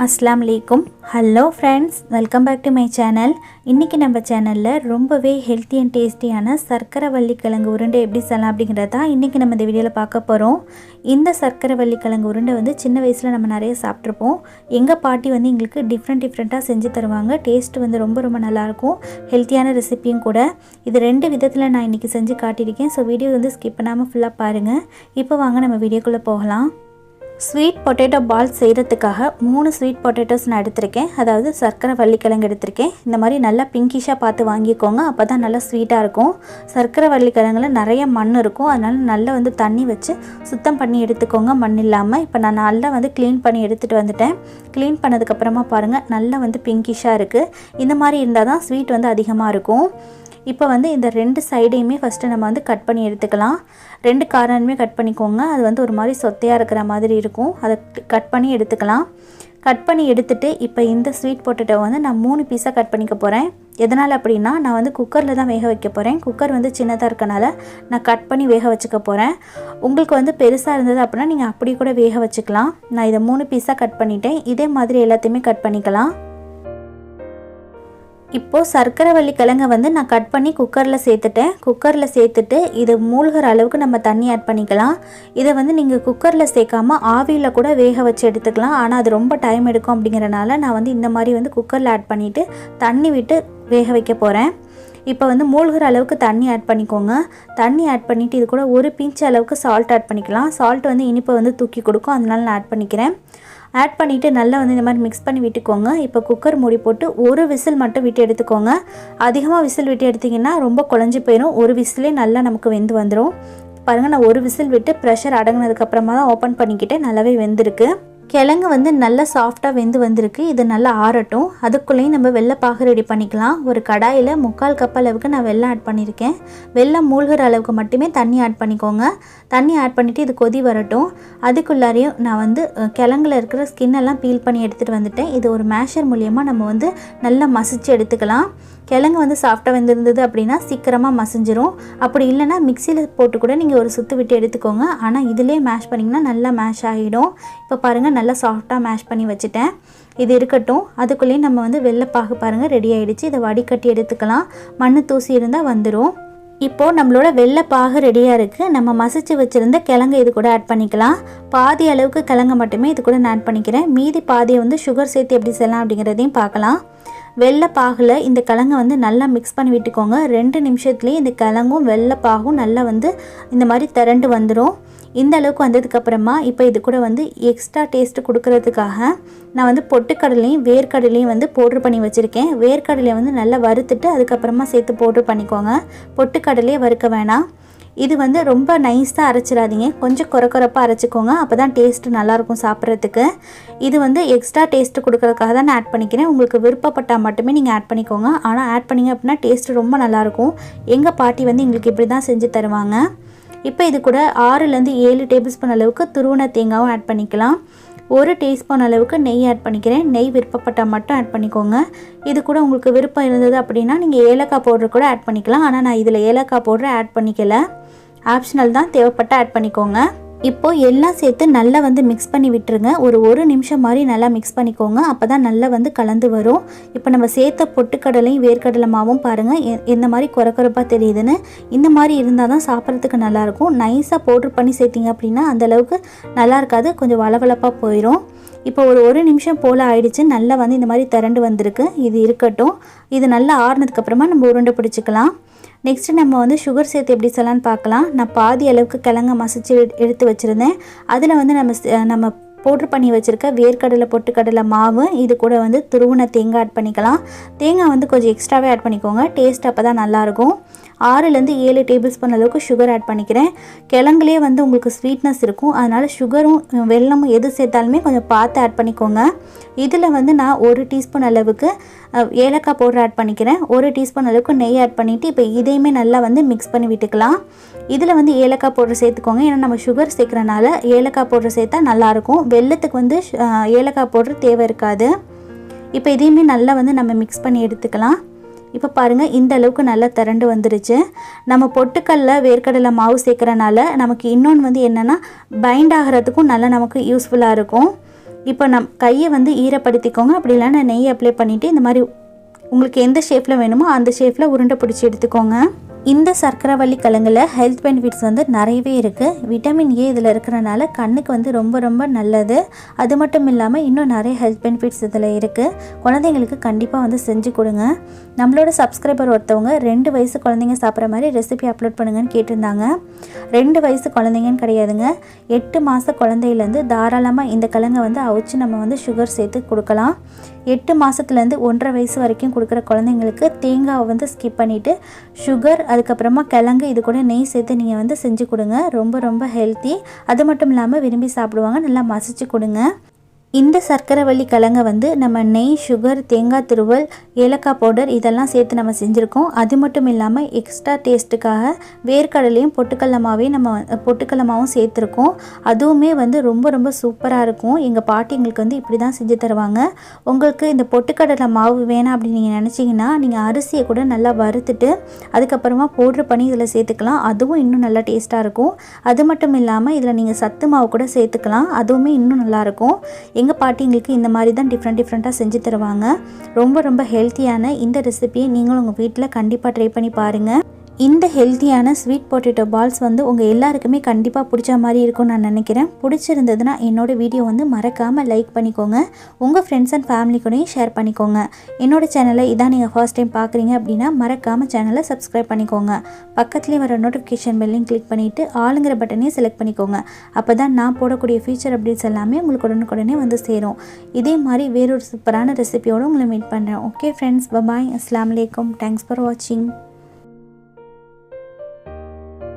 अस्सलाम वालेकुम hello friends welcome back to my channel इनकी நம்ம சேனல்ல ரொம்பவே ஹெல்தி அண்ட் டேஸ்டியான சர்க்கரைவள்ளி கிழங்கு உருண்டை எப்படி செய்யலாம் அப்படிங்கறத இன்னைக்கு நம்ம இந்த வீடியோல பார்க்க போறோம். இந்த சர்க்கரைவள்ளி கிழங்கு உருண்டை வந்து சின்ன வயசுல நம்ம நிறைய சாப்பிட்டிருப்போம். எங்க பாட்டி வந்து உங்களுக்கு டிஃபரண்டா செஞ்சு தருவாங்க. டேஸ்ட் வந்து ரொம்ப நல்லா இருக்கும். ஹெல்தியான ரெசிபியும் கூட. இது ரெண்டு விதத்துல நான் இன்னைக்கு செஞ்சு காட்டியிருக்கேன். சோ வீடியோ வந்து ஸ்கிப் பண்ணாம ஃபுல்லா பாருங்க. இப்போ வாங்க நம்ம வீடியோக்குள்ள போகலாம். ஸ்வீட் பொட்டேட்டோ பால் செய்கிறதுக்காக 3 ஸ்வீட் பொட்டேட்டோஸ் நான் எடுத்திருக்கேன். அதாவது சர்க்கரைவள்ளி கிழங்கு எடுத்திருக்கேன். இந்த மாதிரி நல்லா பிங்கிஷாக பார்த்து வாங்கிக்கோங்க. அப்போ தான் நல்லா ஸ்வீட்டாக இருக்கும். சர்க்கரைவள்ளி கிழங்குல நிறைய மண் இருக்கும். அதனால் நல்லா வந்து தண்ணி வச்சு சுத்தம் பண்ணி எடுத்துக்கோங்க, மண் இல்லாமல். இப்போ நான் நல்லா வந்து க்ளீன் பண்ணி எடுத்துகிட்டு வந்துட்டேன். க்ளீன் பண்ணதுக்கப்புறமா பாருங்கள், நல்லா வந்து பிங்கிஷாக இருக்குது. இந்த மாதிரி இருந்தால் தான் ஸ்வீட் வந்து அதிகமாக இருக்கும். இப்போ வந்து இந்த ரெண்டு சைடையுமே ஃபஸ்ட்டு நம்ம வந்து கட் பண்ணி எடுத்துக்கலாம். ரெண்டு கார்னருமே கட் பண்ணிக்கோங்க. அது வந்து ஒரு மாதிரி சொத்தையாக இருக்கிற மாதிரி இருக்கும். அதை கட் பண்ணி எடுத்துக்கலாம். கட் பண்ணி எடுத்துகிட்டு இப்போ இந்த ஸ்வீட் பொட்டேட்டோ வந்து நான் 3 பீஸாக கட் பண்ணிக்க போகிறேன். எதனால் அப்படின்னா, நான் வந்து குக்கரில் தான் வேக வைக்க போகிறேன். குக்கர் வந்து சின்னதாக இருக்கனால நான் கட் பண்ணி வேக வச்சுக்க போகிறேன். உங்களுக்கு வந்து பெருசாக இருந்தது அப்படின்னா நீங்கள் அப்படி கூட வேக வச்சுக்கலாம். நான் இதை 3 பீஸாக கட் பண்ணிட்டேன். இதே மாதிரி எல்லாத்தையுமே கட் பண்ணிக்கலாம். இப்போது சர்க்கரைவள்ளி கிழங்கை வந்து நான் கட் பண்ணி குக்கரில் சேர்த்துட்டேன். குக்கரில் சேர்த்துட்டு இது மூழ்கிற அளவுக்கு நம்ம தண்ணி ஆட் பண்ணிக்கலாம். இதை வந்து நீங்கள் குக்கரில் சேர்க்காமல் ஆவியில் கூட வேக வச்சு எடுத்துக்கலாம். ஆனால் அது ரொம்ப டைம் எடுக்கும். அப்படிங்கிறனால நான் வந்து இந்த மாதிரி வந்து குக்கரில் ஆட் பண்ணிவிட்டு தண்ணி விட்டு வேக வைக்க போகிறேன். இப்போ வந்து மூழ்கிற அளவுக்கு தண்ணி ஆட் பண்ணிக்கோங்க. தண்ணி ஆட் பண்ணிவிட்டு இது கூட ஒரு பிஞ்ச் அளவுக்கு சால்ட் ஆட் பண்ணிக்கலாம். சால்ட் வந்து இனிப்பை வந்து தூக்கி கொடுக்கும். அதனால நான் ஆட் பண்ணிக்கிறேன். ஆட் பண்ணிவிட்டு நல்லா வந்து இந்த மாதிரி மிக்ஸ் பண்ணி விட்டுக்கோங்க. இப்போ குக்கர் மூடி போட்டு ஒரு விசில் மட்டும் விட்டு எடுத்துக்கோங்க. அதிகமாக விசில் விட்டு எடுத்திங்கன்னா ரொம்ப குழஞ்சி போயிடும். ஒரு விசிலே நல்லா நமக்கு வெந்து வந்துடும். பாருங்கள், நான் ஒரு விசில் விட்டு ப்ரெஷர் அடங்கினதுக்கப்புறமா தான் ஓப்பன் பண்ணிக்கிட்டேன். நல்லாவே வெந்திருக்கு. கிழங்கு வந்து நல்லா சாஃப்டாக வெந்து வந்திருக்கு. இது நல்லா ஆறட்டும். அதுக்குள்ளேயும் நம்ம வெள்ளைப்பாகு ரெடி பண்ணிக்கலாம். ஒரு கடாயில் 3/4 கப் அளவுக்கு நான் வெல்லம் ஆட் பண்ணியிருக்கேன். வெல்லம் மூழ்கிற அளவுக்கு மட்டுமே தண்ணி ஆட் பண்ணிக்கோங்க. தண்ணி ஆட் பண்ணிவிட்டு இது கொதி வரட்டும். அதுக்குள்ளாரையும் நான் வந்து கிழங்குல இருக்கிற ஸ்கின்னெல்லாம் பீல் பண்ணி எடுத்துகிட்டு வந்துட்டேன். இது ஒரு மேஷர் மூலியமாக நம்ம வந்து நல்லா மசிச்சு எடுத்துக்கலாம். கிழங்கு வந்து சாஃப்டாக வெந்திருந்தது அப்படின்னா சீக்கிரமாக மசிஞ்சிரும். அப்படி இல்லைனா மிக்சியில் போட்டு கூட நீங்கள் ஒரு சுற்று விட்டு எடுத்துக்கோங்க. ஆனால் இதிலே மேஷ் பண்ணிங்கன்னா நல்லா மேஷ் ஆகிடும். இப்போ பாருங்கள், நல்லா சாஃப்டாக மேஷ் பண்ணி வச்சுட்டேன். இது இருக்கட்டும். அதுக்குள்ளேயும் நம்ம வந்து வெள்ளைப்பாகு பாருங்கள் ரெடி ஆகிடுச்சு. இதை வடிகட்டி எடுத்துக்கலாம். மண் தூசி இருந்தால் வந்துடும். இப்போது நம்மளோட வெள்ளைப்பாகு ரெடியாக இருக்குது. நம்ம மசிச்சு வச்சுருந்த கிழங்கு இது கூட ஆட் பண்ணிக்கலாம். பாதி அளவுக்கு கிழங்கு மட்டுமே இது கூட நான் ஆட் பண்ணிக்கிறேன். மீதி பாதியை வந்து சுகர் சேர்த்து எப்படி செய்யலாம் அப்படிங்கிறதையும் பார்க்கலாம். வெள்ளைப்பாகில் இந்த கிழங்கை வந்து நல்லா மிக்ஸ் பண்ணி விட்டுக்கோங்க. 2 நிமிஷத்துலேயே இந்த கிழங்கும் வெள்ளைப்பாகும் நல்லா வந்து இந்த மாதிரி திரண்டு வந்துடும். இந்த அளவுக்கு வந்ததுக்கப்புறமா இப்போ இது கூட வந்து எக்ஸ்ட்ரா டேஸ்ட்டு கொடுக்கறதுக்காக நான் வந்து பொட்டுக்கடலையும் வேர்க்கடலையும் வந்து பவுட்ரு பண்ணி வச்சுருக்கேன். வேர்க்கடலையை வந்து நல்லா வறுத்துட்டு அதுக்கப்புறமா சேர்த்து பவுட்ரு பண்ணிக்கோங்க. பொட்டுக்கடலையே வறுக்க வேணாம். இது வந்து ரொம்ப நைஸாக அரைச்சிடாதீங்க. கொஞ்சம் கொரப்பாக அரைச்சிக்கோங்க. அப்போ தான் டேஸ்ட்டு நல்லாயிருக்கும் சாப்பிட்றதுக்கு. இது வந்து எக்ஸ்ட்ரா டேஸ்ட்டு கொடுக்கறதுக்காக தான் நான் ஆட் பண்ணிக்கிறேன். உங்களுக்கு விருப்பப்பட்டால் மட்டுமே நீங்கள் ஆட் பண்ணிக்கோங்க. ஆனால் ஆட் பண்ணிங்க அப்படின்னா டேஸ்ட்டு ரொம்ப நல்லாயிருக்கும். எங்கள் பாட்டி வந்து எங்களுக்கு இப்படி தான் செஞ்சு தருவாங்க. இப்போ இது கூட 6லேருந்து 7 டேபிள் ஸ்பூன் அளவுக்கு துருவன தேங்காவும் ஆட் பண்ணிக்கலாம். 1 டீஸ்பூன் அளவுக்கு நெய் ஆட் பண்ணிக்கிறேன். நெய் விருப்பப்பட்டால் மட்டும் ஆட் பண்ணிக்கோங்க. இது கூட உங்களுக்கு விருப்பம் இருந்தது அப்படின்னா நீங்கள் ஏலக்காய் பவுடர் கூட ஆட் பண்ணிக்கலாம். ஆனால் நான் இதில் ஏலக்காய் பவுடர் ஆட் பண்ணிக்கல. ஆப்ஷனல் தான், தேவைப்பட்டால் ஆட் பண்ணிக்கோங்க. இப்போது எல்லாம் சேர்த்து நல்லா வந்து மிக்ஸ் பண்ணி விட்டுருங்க. ஒரு நிமிஷம் மாதிரி நல்லா மிக்ஸ் பண்ணிக்கோங்க. அப்போ தான் நல்லா வந்து கலந்து வரும். இப்போ நம்ம சேர்த்த பொட்டுக்கடலையும் வேர்க்கடலை மாவும் பாருங்கள் எந்த மாதிரி கொரப்பாக தெரியுதுன்னு. இந்த மாதிரி இருந்தால் தான் சாப்பிட்றதுக்கு நல்லாயிருக்கும். நைஸாக பவுட்ரு பண்ணி சேர்த்திங்க அப்படின்னா அந்தளவுக்கு நல்லா இருக்காது. கொஞ்சம் வளவளப்பாக போயிடும். இப்போ ஒரு நிமிஷம் போல் ஆயிடுச்சு. நல்லா வந்து இந்த மாதிரி திரண்டு வந்திருக்கு. இது இருக்கட்டும். இது நல்லா ஆறுனதுக்கப்புறமா நம்ம உருண்டை பிடிச்சிக்கலாம். நெக்ஸ்ட்டு நம்ம வந்து சுகர் சேர்த்து எப்படி செய்யலான்னு பார்க்கலாம். நான் பாதி அளவுக்கு கிழங்க மசிச்சு எடுத்து வச்சுருந்தேன். அதில் வந்து நம்ம பவுட்ரு பண்ணி வச்சுருக்க வேர்க்கடலை பொட்டுக்கடலை மாவு இது கூட வந்து துருவன தேங்காய் ஆட் பண்ணிக்கலாம். தேங்காய் வந்து கொஞ்சம் எக்ஸ்ட்ராவே ஆட் பண்ணிக்கோங்க. டேஸ்ட் அப்போ தான் நல்லாயிருக்கும். 6லேருந்து 7 டேபிள் ஸ்பூன் அளவுக்கு சுகர் ஆட் பண்ணிக்கிறேன். கிழங்குலேயே வந்து உங்களுக்கு ஸ்வீட்னஸ் இருக்கும். அதனால் சுகரும் வெல்லமும் எது சேர்த்தாலுமே கொஞ்சம் பார்த்து ஆட் பண்ணிக்கோங்க. இதில் வந்து நான் 1 டீஸ்பூன் அளவுக்கு ஏலக்காய் பவுடர் ஆட் பண்ணிக்கிறேன். 1 டீஸ்பூன் அளவுக்கு நெய் ஆட் பண்ணிவிட்டு இப்போ இதையுமே நல்லா வந்து மிக்ஸ் பண்ணி விட்டுக்கலாம். இதில் வந்து ஏலக்காய் பவுடர் சேர்த்துக்கோங்க. ஏன்னா நம்ம சுகர் சேர்க்குறனால ஏலக்காய் பவுடர் சேர்த்தா நல்லாயிருக்கும். வெல்லத்துக்கு வந்து ஏலக்காய் பவுடர் தேவை இருக்காது. இப்போ இதையுமே நல்லா வந்து நம்ம மிக்ஸ் பண்ணி எடுத்துக்கலாம். இப்போ பாருங்கள், இந்த அளவுக்கு நல்லா திரண்டு வந்துருச்சு. நம்ம பொட்டுக்கல்ல வேர்க்கடலை மாவு சேர்க்குறனால நமக்கு இன்னொன்று வந்து என்னென்னா பைண்ட் ஆகிறதுக்கும் நல்லா நமக்கு யூஸ்ஃபுல்லாக இருக்கும். இப்போ கையை வந்து ஈரப்படுத்திக்கோங்க. அப்படி இல்லைன்னா நெய் அப்ளை பண்ணிவிட்டு இந்த மாதிரி உங்களுக்கு எந்த ஷேப்பில் வேணுமோ அந்த ஷேப்பில் உருண்டை பிடிச்சி எடுத்துக்கோங்க. இந்த சர்க்கரைவள்ளி கிழங்குல ஹெல்த் பெனிஃபிட்ஸ் வந்து நிறையவே இருக்குது. விட்டமின் ஏ இதில் இருக்கிறனால கண்ணுக்கு வந்து ரொம்ப ரொம்ப நல்லது. அது மட்டும் இல்லாமல் இன்னும் நிறைய ஹெல்த் பெனிஃபிட்ஸ் இதில் இருக்குது. குழந்தைங்களுக்கு கண்டிப்பாக வந்து செஞ்சு கொடுங்க. நம்மளோட சப்ஸ்கிரைபர் ஒருத்தவங்க 2 வயசு குழந்தைங்க சாப்பிட்ற மாதிரி ரெசிபி அப்லோட் பண்ணுங்கன்னு கேட்டிருந்தாங்க. 2 வயசு குழந்தைங்கன்னு கிடையாதுங்க, 8 மாத குழந்தையிலேருந்து தாராளமாக இந்த கிழங்கை வந்து அவிச்சு நம்ம வந்து சுகர் சேர்த்து கொடுக்கலாம். 8 மாதத்துலேருந்து 1.5 வயசு வரைக்கும் கொடுக்குற குழந்தைங்களுக்கு தேங்காவை வந்து ஸ்கிப் பண்ணிவிட்டு சுகர் அதுக்கப்புறமா கிழங்கு இது கூட நெய் சேர்த்து நீங்கள் வந்து செஞ்சு கொடுங்க. ரொம்ப ரொம்ப ஹெல்த்தி. அது மட்டும் இல்லாமல் விரும்பி சாப்பிடுவாங்க. நல்லா மசிச்சு கொடுங்க. இந்த சர்க்கரைவள்ளி கிழங்கை வந்து நம்ம நெய், சுகர், தேங்காய் துருவல், ஏலக்காய் பவுடர் இதெல்லாம் சேர்த்து நம்ம செஞ்சுருக்கோம். அது மட்டும் இல்லாமல் எக்ஸ்ட்ரா டேஸ்ட்டுக்காக வேர்க்கடலையும் பொட்டுக்கடலமாவும் சேர்த்துருக்கோம். அதுவுமே வந்து ரொம்ப ரொம்ப சூப்பராக இருக்கும். எங்கள் பாட்டி எங்களுக்கு வந்து இப்படி தான் செஞ்சு தருவாங்க. உங்களுக்கு இந்த பொட்டுக்கடலை மாவு வேணாம் அப்படின்னு நீங்கள் நினச்சிங்கன்னா நீங்கள் அரிசியை கூட நல்லா வறுத்துட்டு அதுக்கப்புறமா பவுட்ரு பண்ணி இதில் சேர்த்துக்கலாம். அதுவும் இன்னும் நல்லா டேஸ்ட்டாக இருக்கும். அது மட்டும் இல்லாமல் இதில் நீங்கள் சத்து மாவு கூட சேர்த்துக்கலாம். அதுவுமே இன்னும் நல்லாயிருக்கும். எங்கள் பாட்டிங்களுக்கு இந்த மாதிரி தான் டிஃப்ரெண்ட்டாக செஞ்சு தருவாங்க. ரொம்ப ரொம்ப ஹெல்த்தியான இந்த ரெசிபியை நீங்களும் உங்கள் வீட்டில் கண்டிப்பாக ட்ரை பண்ணி பாருங்கள். இந்த ஹெல்த்தியான ஸ்வீட் பொட்டேட்டோ பால்ஸ் வந்து உங்கள் எல்லாருக்குமே கண்டிப்பாக பிடிச்ச மாதிரி இருக்கும்னு நான் நினைக்கிறேன். பிடிச்சிருந்ததுன்னா என்னோடய வீடியோ வந்து மறக்காமல் லைக் பண்ணிக்கோங்க. உங்கள் ஃப்ரெண்ட்ஸ் அண்ட் ஃபேமிலி கூடயும் ஷேர் பண்ணிக்கோங்க. என்னோடய சேனலை இதான் நீங்கள் ஃபர்ஸ்ட் டைம் பார்க்குறீங்க அப்படின்னா மறக்காமல் சேனலை சப்ஸ்கிரைப் பண்ணிக்கோங்க. பக்கத்துலேயே வர நோட்டிஃபிகேஷன் பெல்லையும் கிளிக் பண்ணிவிட்டு ஆளுங்கிற பட்டனையும் செலக்ட் பண்ணிக்கோங்க. அப்போ தான் நான் போடக்கூடிய ஃபியூச்சர் அப்டேட்ஸ் எல்லாமே உங்களுக்கு உடனுக்குடனே வந்து சேரும். இதே மாதிரி வேறொரு சூப்பரான ரெசிபியோடு உங்களை மீட் பண்ணுறேன். ஓகே ஃப்ரெண்ட்ஸ், பாய். அஸ்ஸலாமு அலைக்கும். தேங்க்ஸ் ஃபார் வாட்சிங்.